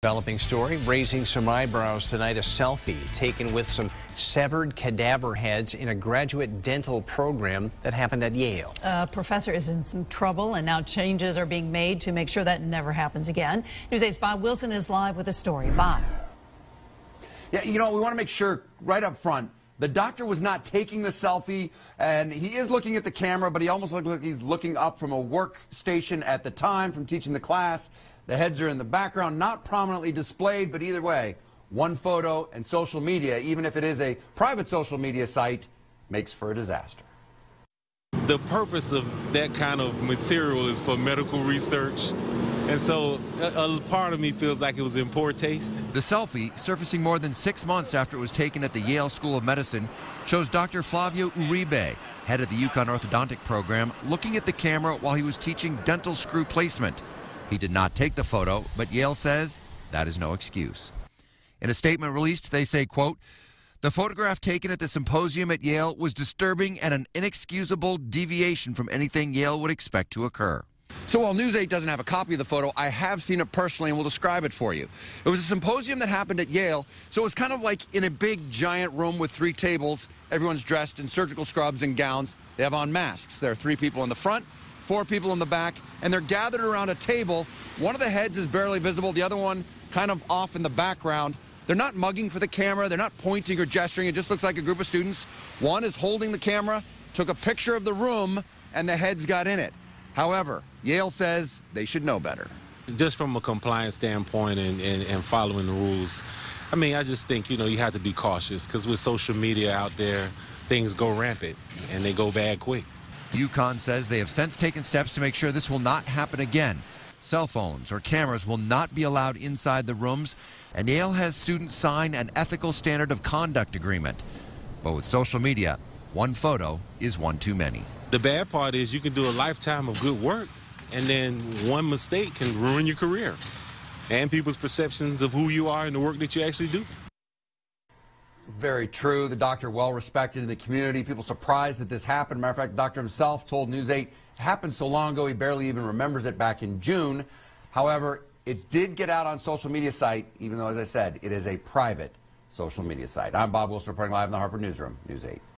Developing story, raising some eyebrows tonight, a selfie taken with some severed cadaver heads in a graduate dental program that happened at Yale. A professor is in some trouble, and now changes are being made to make sure that never happens again. News 8's Bob Wilson is live with a story. Bob. Yeah, we want to make sure right up front, the doctor was not taking the selfie, and he is looking at the camera, but he almost looks like he's looking up from a workstation at the time from teaching the class. The heads are in the background, not prominently displayed, but either way, one photo and social media, even if it is a private social media site, makes for a disaster. The purpose of that kind of material is for medical research, and so a part of me feels like it was in poor taste. The selfie, surfacing more than 6 months after it was taken at the Yale School of Medicine, shows Dr. Flavio Uribe, head of the UConn orthodontic program, looking at the camera while he was teaching dental screw placement. He did not take the photo, but Yale says that is no excuse. In a statement released, they say, quote, "The photograph taken at the symposium at Yale was disturbing and an inexcusable deviation from anything Yale would expect to occur." So while News 8 doesn't have a copy of the photo, I have seen it personally and will describe it for you. It was a symposium that happened at Yale, so it was kind of like in a big giant room with 3 tables. Everyone's dressed in surgical scrubs and gowns. They have on masks. There are 3 people in the front, 4 people in the back, and they're gathered around a table. One of the heads is barely visible, the other one kind of off in the background. They're not mugging for the camera, they're not pointing or gesturing, it just looks like a group of students. One is holding the camera, took a picture of the room, and the heads got in it. However, Yale says they should know better. Just from a compliance standpoint and following the rules, I mean, I just think, you have to be cautious, because with social media out there, things go rampant, and they go bad quick. UConn says they have since taken steps to make sure this will not happen again. Cell phones or cameras will not be allowed inside the rooms, and Yale has students sign an ethical standard of conduct agreement. But with social media, one photo is one too many. The bad part is you can do a lifetime of good work, and then one mistake can ruin your career and people's perceptions of who you are and the work that you actually do. Very true. The doctor well respected in the community. People surprised that this happened. Matter of fact, the doctor himself told News 8 it happened so long ago he barely even remembers it back in June. However, it did get out on social media site, even though, as I said, it is a private social media site. I'm Bob Wilson reporting live in the Harvard Newsroom, News 8.